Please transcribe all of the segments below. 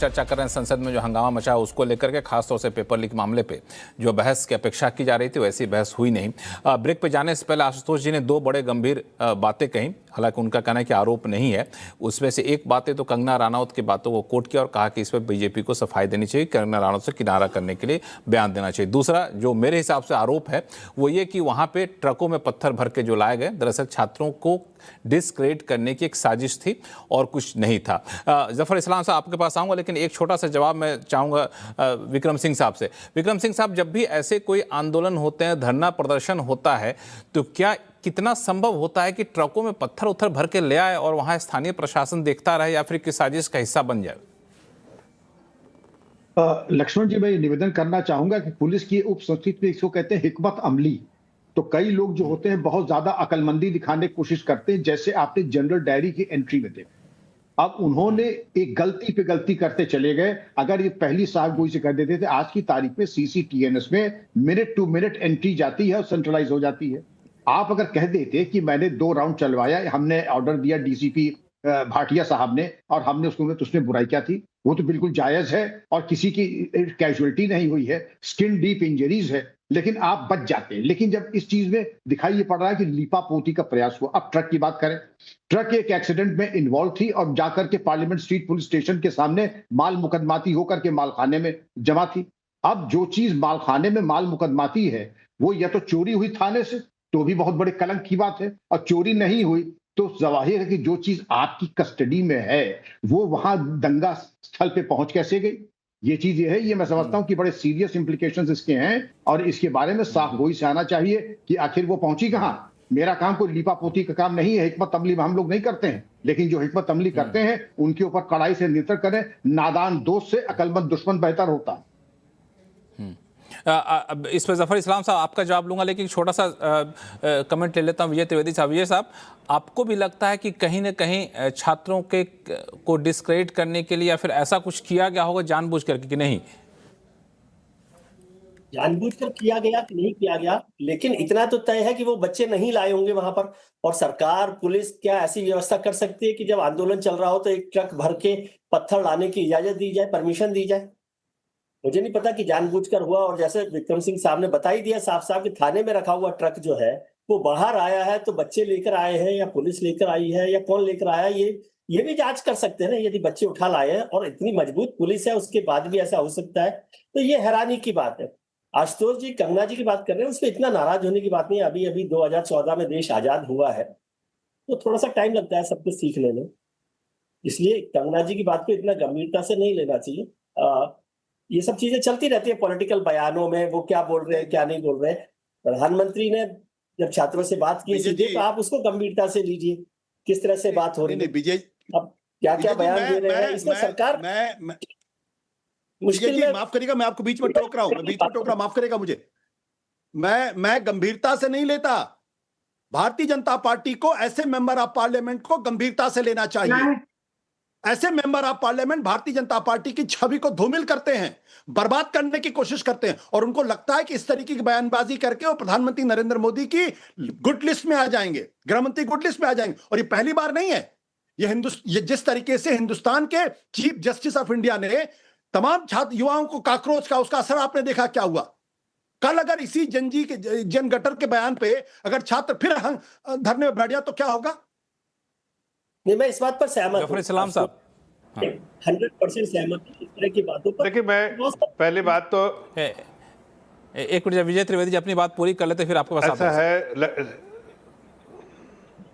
चर्चा कर रहे हैं संसद में जो हंगामा मचा उसको लेकर के खासतौर से पेपर लीक मामले पे जो बहस की अपेक्षा की जा रही थी वैसी बहस हुई नहीं। ब्रेक पे जाने से पहले आशुतोष जी ने दो बड़े गंभीर बातें कही। हालांकि उनका कहना है कि आरोप नहीं है, उसमें से एक बात है तो कंगना रनौत की बातों को कोट किया और कहा कि इस पर बीजेपी को सफाई देनी चाहिए, कंगना रनौत से किनारा करने के लिए बयान देना चाहिए। दूसरा जो मेरे हिसाब से आरोप है वो ये कि वहां पे ट्रकों में पत्थर भर के जो लाए गए दरअसल छात्रों को डिस्क्रेडिट करने की एक साजिश थी और कुछ नहीं था। जफर इस्लाम साहब आपके पास आऊंगा, लेकिन एक छोटा सा जवाब मैं चाहूंगा विक्रम सिंह साहब से। विक्रम सिंह साहब, जब भी ऐसे कोई आंदोलन होते हैं, धरना प्रदर्शन होता है, तो क्या कितना संभव होता है कि ट्रकों में पत्थर उत्थर भर के ले आए और वहां स्थानीय प्रशासन देखता रहे या फिर किस साजिश का हिस्सा बन जाए? लक्ष्मण जी, मैं निवेदन करना चाहूंगा कि पुलिस की उप संस्कृति में इसको कहते हैं हिकमत अमली। तो कई लोग जो होते हैं बहुत ज्यादा अकलमंदी दिखाने की कोशिश करते हैं, जैसे आपने जनरल डायरी की एंट्री में देखा। अब उन्होंने एक गलती पे गलती करते चले गए। अगर ये पहली साहब गोई से कर देते थे, आज की तारीख में सीसीटीएनएस में मिनट टू मिनट एंट्री जाती है और सेंट्रलाइज हो जाती है। आप अगर कह देते कि मैंने 2 राउंड चलवाया, हमने ऑर्डर दिया डीसीपी भाटिया साहब ने और हमने उसमें बुराई क्या थी, वो तो बिल्कुल जायज है और किसी की कैजुअलिटी नहीं हुई है, स्किन डीप इंजरीज है, लेकिन आप बच जाते हैं। लेकिन जब इस चीज में दिखाई ये पड़ रहा है कि लीपापोती का प्रयास हुआ। अब ट्रक की बात करें, ट्रक एक एक्सीडेंट में इन्वॉल्व थी और जाकर के पार्लियामेंट स्ट्रीट पुलिस स्टेशन के सामने माल मुकदमाती होकर के मालखाने में जमा थी। अब जो चीज मालखाने में माल मुकदमाती है वो या तो चोरी हुई थाने से, तो भी बहुत बड़े कलंक की बात है, और चोरी नहीं हुई तो जाहिर है कि जो चीज आपकी कस्टडी में है वो वहां दंगा स्थल पे पहुंच कैसे गई। ये चीज ये है, ये मैं समझता हूं कि बड़े सीरियस इंप्लीकेशंस इसके हैं और इसके बारे में साफ गोई से आना चाहिए कि आखिर वो पहुंची कहां। मेरा काम कोई लीपापोती का काम नहीं है, हिकमत अमली हम लोग नहीं करते हैं, लेकिन जो हिकमत अमली करते हैं उनके ऊपर कड़ाई से नियंत्रण करें। नादान दोस्त से अकलमंद दुश्मन बेहतर होता है। इस पर जफर इस्लाम साहब आपका जवाब लूंगा, लेकिन छोटा सा कमेंट ले लेता हूं विजय त्रिवेदी साहब। विजय साहब, आपको भी लगता है कि कहीं ना कहीं छात्रों के को डिस्क्रेडिट करने के लिए या फिर ऐसा कुछ किया गया होगा जानबूझ करके कि नहीं? जानबूझकर किया गया कि नहीं किया गया, लेकिन इतना तो तय है कि वो बच्चे नहीं लाए होंगे वहां पर। और सरकार पुलिस क्या ऐसी व्यवस्था कर सकती है कि जब आंदोलन चल रहा हो तो एक ट्रक भर के पत्थर लाने की इजाजत दी जाए, परमिशन दी जाए? मुझे नहीं पता कि जानबूझकर हुआ। और जैसे विक्रम सिंह साहब ने बता ही दिया साफ साफ कि थाने में रखा हुआ ट्रक जो है वो बाहर आया है, तो बच्चे लेकर आए हैं या पुलिस लेकर आई है या कौन लेकर आया, ये भी जांच कर सकते हैं ना। यदि बच्चे उठा लाए हैं और इतनी मजबूत पुलिस है उसके बाद भी ऐसा हो सकता है, तो ये हैरानी की बात है। आशुतोष जी कंगना जी की बात कर रहे हैं, उसमें इतना नाराज होने की बात नहीं है। अभी अभी 2014 में देश आजाद हुआ है, तो थोड़ा सा टाइम लगता है सब कुछ सीखने में, इसलिए कंगना जी की बात को इतना गंभीरता से नहीं लेना चाहिए। ये सब चीजें चलती रहती है पॉलिटिकल बयानों में, वो क्या बोल रहे हैं क्या नहीं बोल रहे हैं। प्रधानमंत्री ने जब छात्रों से बात की सीधे, तो आप उसको गंभीरता से लीजिए, किस तरह से बात हो रही है। विजय, अब क्या क्या बयान दे रहे हैं इसमें सरकार मुश्किल में। माफ करिएगा, मैं आपको बीच में टोक रहा हूं, माफ करेगा मुझे। मैं गंभीरता से नहीं लेता। भारतीय जनता पार्टी को ऐसे मेंबर ऑफ पार्लियामेंट को गंभीरता से लेना चाहिए। ऐसे member of parliament Bharatiya Janata party की छवि को धूमिल करते हैं, बर्बाद करने की कोशिश करते हैं, और उनको लगता है कि इस तरीके की बयानबाजी करके वो प्रधानमंत्री नरेंद्र मोदी की गुड लिस्ट में आ जाएंगे, गृहमंत्री गुड लिस्ट में आ जाएंगे। और ये पहली बार नहीं है। ये जिस तरीके से हिंदुस्तान के चीफ जस्टिस ऑफ इंडिया ने तमाम छात्र युवाओं को काक्रोच का, उसका असर आपने देखा क्या हुआ। कल अगर इसी जन गटर के बयान पे अगर छात्र फिर धरने में बैठ जाए तो क्या होगा? नहीं, मैं इस बात पर सहमत हूं। इस्लाम साहब 100% सहमत हूं इस तरह की बातों पर। देखिए, मैं पहली बात तो एक मिनट, विजय त्रिवेदी जी अपनी बात पूरी कर लेते फिर आपके पास ऐसा है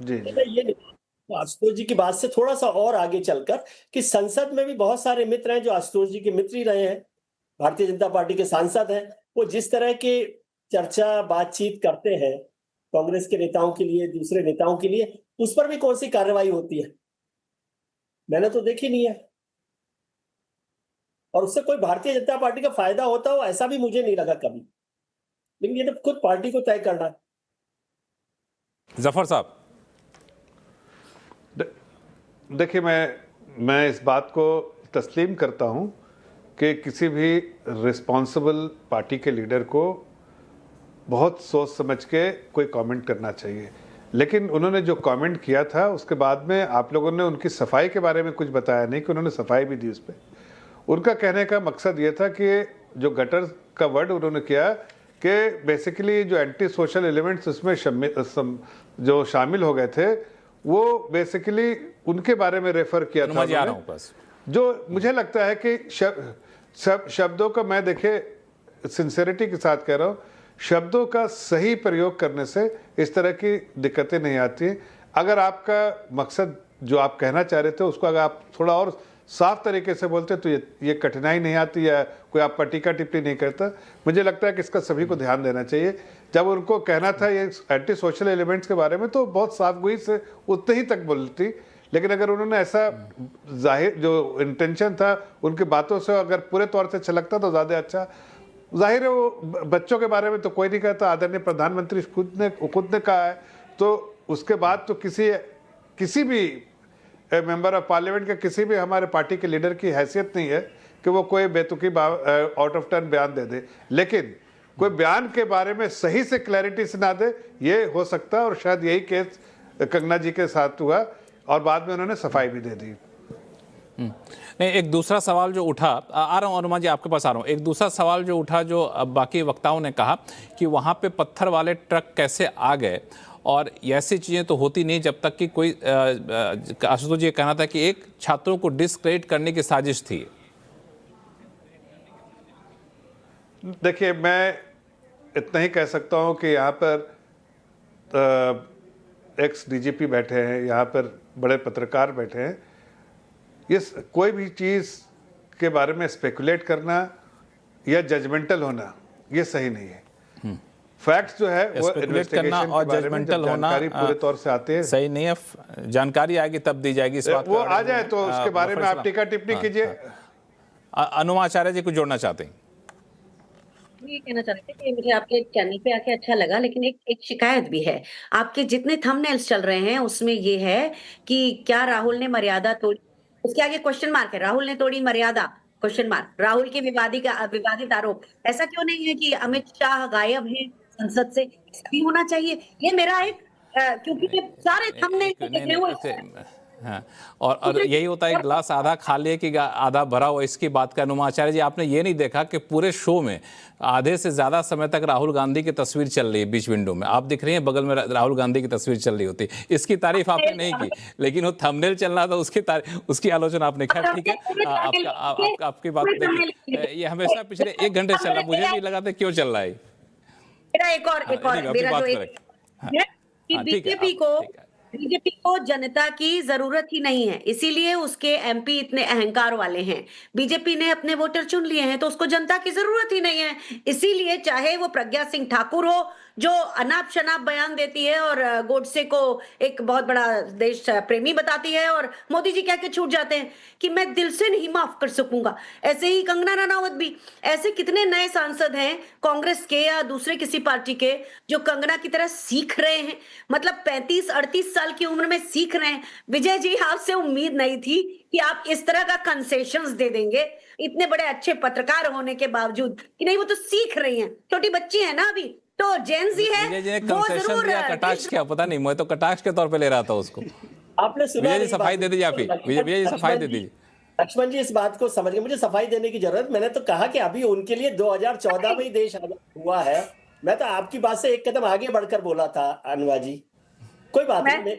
जी। ये आशुतोष जी की बात से थोड़ा सा और आगे चलकर कि संसद में भी बहुत सारे मित्र हैं जो आशुतोष जी के मित्र ही रहे हैं, भारतीय जनता पार्टी के सांसद हैं। वो जिस तरह की चर्चा बातचीत करते हैं कांग्रेस के नेताओं के लिए, दूसरे नेताओं के लिए, उस पर भी कौन सी कार्रवाई होती है? मैंने तो देखी नहीं है। और उससे कोई भारतीय जनता पार्टी का फायदा होता हो ऐसा भी मुझे नहीं लगा कभी। लेकिन ये तो खुद पार्टी को तय करना है। जफर साहब देखिए, मैं इस बात को तस्लीम करता हूं कि किसी भी रिस्पॉन्सिबल पार्टी के लीडर को बहुत सोच समझ के कोई कमेंट करना चाहिए। लेकिन उन्होंने जो कमेंट किया था उसके बाद में आप लोगों ने उनकी सफाई के बारे में कुछ बताया नहीं कि उन्होंने सफाई भी दी उस पर। उनका कहने का मकसद ये था कि जो गटर का वर्ड उन्होंने किया कि बेसिकली जो एंटी सोशल एलिमेंट्स उसमें जो शामिल हो गए थे वो बेसिकली उनके बारे में रेफर किया था उन्होंने। जो मुझे लगता है कि शब्दों का, मैं देखे सिंसेरिटी के साथ कह रहा हूँ, शब्दों का सही प्रयोग करने से इस तरह की दिक्कतें नहीं आती। अगर आपका मकसद जो आप कहना चाह रहे थे उसको अगर आप थोड़ा और साफ तरीके से बोलते तो ये कठिनाई नहीं आती या कोई आप पर टीका टिप्पणी नहीं करता। मुझे लगता है कि इसका सभी को ध्यान देना चाहिए। जब उनको कहना था ये एंटी सोशल एलिमेंट्स के बारे में तो बहुत साफगोई से उतने ही तक बोलती, लेकिन अगर उन्होंने ऐसा जाहिर जो इंटेंशन था उनकी बातों से अगर पूरे तौर से छलकता तो ज़्यादा अच्छा। जाहिर है वो बच्चों के बारे में तो कोई नहीं कहता, आदरणीय प्रधानमंत्री खुद ने कहा है, तो उसके बाद तो किसी भी मेंबर ऑफ पार्लियामेंट के किसी भी हमारे पार्टी के लीडर की हैसियत नहीं है कि वो कोई बेतुकी आउट ऑफ टर्न बयान दे दे, लेकिन कोई बयान के बारे में सही से क्लैरिटी से ना दे, ये हो सकता है। और शायद यही केस कंगना जी के साथ हुआ और बाद में उन्होंने सफाई भी दे दी। नहीं, एक दूसरा सवाल जो उठा, आ रहा हूँ अनुमा जी आपके पास आ रहा हूँ, एक दूसरा सवाल जो उठा जो बाकी वक्ताओं ने कहा कि वहाँ पे पत्थर वाले ट्रक कैसे आ गए, और ऐसी चीज़ें तो होती नहीं जब तक कि कोई आशुतोष जी कहना था कि एक छात्रों को डिस्क्रेडिट करने की साजिश थी। देखिए, मैं इतना ही कह सकता हूँ कि यहाँ पर एक्स डीजीपी बैठे हैं, यहाँ पर बड़े पत्रकार बैठे हैं। ये कोई भी चीज़ के बारे में स्पेकुलेट करना या जजमेंटल होना ये सही नहीं है। फैक्ट्स जो है वो करना और जजमेंटल होना पूरे तौर से आते हैं, सही नहीं है। जानकारी आएगी तब दी जाएगी, इस बात वो आ जाए तो उसके बारे में आप टीका टिप्पणी कीजिए। अनुमा आचार्य जी कुछ जोड़ना चाहते हैं? ये कहना चाहते थे कि मुझे आपके चैनल पे आके अच्छा लगा, लेकिन एक शिकायत भी है। आपके जितने थंबनेल्स चल रहे हैं उसमें ये है कि क्या राहुल ने मर्यादा तोड़ी, उसके आगे क्वेश्चन मार्क है, राहुल ने तोड़ी मर्यादा क्वेश्चन मार्क, राहुल के विवादित आरोप। ऐसा क्यों नहीं है कि अमित शाह गायब है संसद से, भी होना चाहिए। ये मेरा एक क्योंकि सारे थंबनेल देखे हुए हाँ, और यही होता है गिलास आधा खाली है कि आधा भरा हो, इसकी बात का। अनुमा आचार्य जी, आपने ये नहीं देखा कि पूरे शो में आधे से ज़्यादा समय तक राहुल गांधी की तस्वीर चल रही है बीच विंडो में, आप दिख रही हैं, बगल में राहुल गांधी की तस्वीर चल रही होती, इसकी तारीफ आपने नहीं की, लेकिन वो थंबनेल चल रहा था उसकी आलोचना आपने। खैर ठीक है, आपकी बात देखिए, ये हमेशा पिछले 1 घंटे चल रहा, मुझे भी लगा था क्यों चल रहा है। मेरा एक और मेरा जो बीजेपी को जनता की जरूरत ही नहीं है, इसीलिए उसके एमपी इतने अहंकार वाले हैं। बीजेपी ने अपने वोटर चुन लिए हैं तो उसको जनता की जरूरत ही नहीं है, इसीलिए चाहे वो प्रज्ञा सिंह ठाकुर हो जो अनाप शनाप बयान देती है और गोडसे को एक बहुत बड़ा देश प्रेमी बताती है, और मोदी जी कह के छूट जाते हैं कि मैं दिल से नहीं माफ कर सकूंगा। ऐसे ही कंगना रनावत भी, ऐसे कितने नए सांसद हैं कांग्रेस के या दूसरे किसी पार्टी के जो कंगना की तरह सीख रहे हैं, मतलब 35-38 साल की उम्र में सीख रहे हैं। विजय जी, आपसे उम्मीद नहीं थी कि आप इस तरह का कंसेशंस दे देंगे, इतने बड़े अच्छे पत्रकार होने के बावजूद, कि नहीं वो तो सीख रही हैं, छोटी बच्ची है ना अभी, तो जेन जी है वो जरूर कटाक्ष क्या पता नहीं, मैं तो कटाक्ष के तौर पे ले रहा था उसको। आपने सुना, विजय जी सफाई दे दीजिए, आप ही विजय जी सफाई दे दीजिए। लक्ष्मण जी इस बात को समझ गए, मुझे सफाई देने की जरूरत, मैंने तो कहा कि अभी उनके लिए 2014 में ही देश आजाद हुआ है। मैं तो आपकी बात से एक कदम आगे बढ़कर बोला था अनुवा जी, कोई बात नहीं।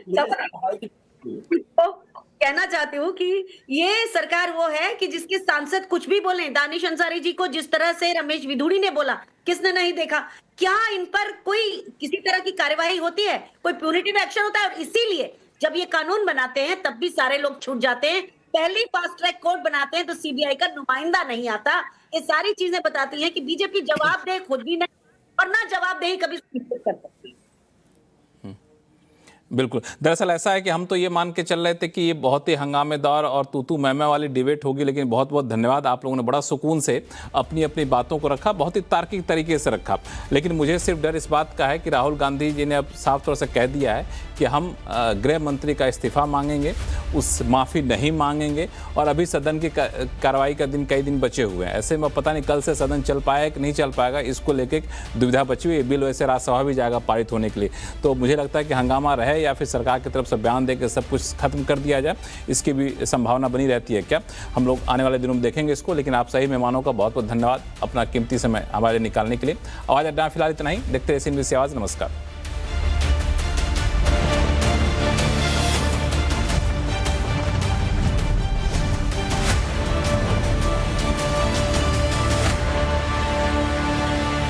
कहना चाहती हूँ कि ये सरकार वो है कि जिसके सांसद कुछ भी बोले, दानिश अंसारी जी को जिस तरह से रमेश विधुड़ी ने बोला, किसने नहीं देखा? क्या इन पर कोई किसी तरह की कार्यवाही होती है, कोई प्यूनिटिव एक्शन होता है? और इसीलिए जब ये कानून बनाते हैं तब भी सारे लोग छूट जाते हैं, पहले फास्ट ट्रैक कोर्ट बनाते हैं तो सीबीआई का नुमाइंदा नहीं आता। ये सारी चीजें बताती हैं कि बीजेपी जवाबदेह खुद भी नहीं और ना जवाबदेही कभी सुनिश्चित कर सकती। बिल्कुल, दरअसल ऐसा है कि हम तो ये मान के चल रहे थे कि ये बहुत ही हंगामेदार और तू मैमे वाली डिबेट होगी, लेकिन बहुत बहुत धन्यवाद, आप लोगों ने बड़ा सुकून से अपनी अपनी बातों को रखा, बहुत ही तार्किक तरीके से रखा। लेकिन मुझे सिर्फ डर इस बात का है कि राहुल गांधी जी ने अब साफ तौर से कह दिया है कि हम गृह मंत्री का इस्तीफा मांगेंगे, उस माफ़ी नहीं मांगेंगे, और अभी सदन की कार्रवाई का दिन कई दिन बचे हुए हैं। ऐसे में पता नहीं कल से सदन चल पाएगा कि नहीं चल पाएगा, इसको लेकर दुविधा बची हुई है। बिल वैसे राज्यसभा भी जाएगा पारित होने के लिए, तो मुझे लगता है कि हंगामा रहे या फिर सरकार की तरफ से बयान दे के सब कुछ खत्म कर दिया जाए, इसकी भी संभावना बनी रहती है क्या? हम लोग आने वाले दिनों में देखेंगे इसको। लेकिन आप सही मेहमानों का बहुत बहुत धन्यवाद अपना कीमती समय हमारे निकालने के लिए। आवाज़ अड्डा फिलहाल इतना ही। देखते रहिए CNBC आवाज़। नमस्कार।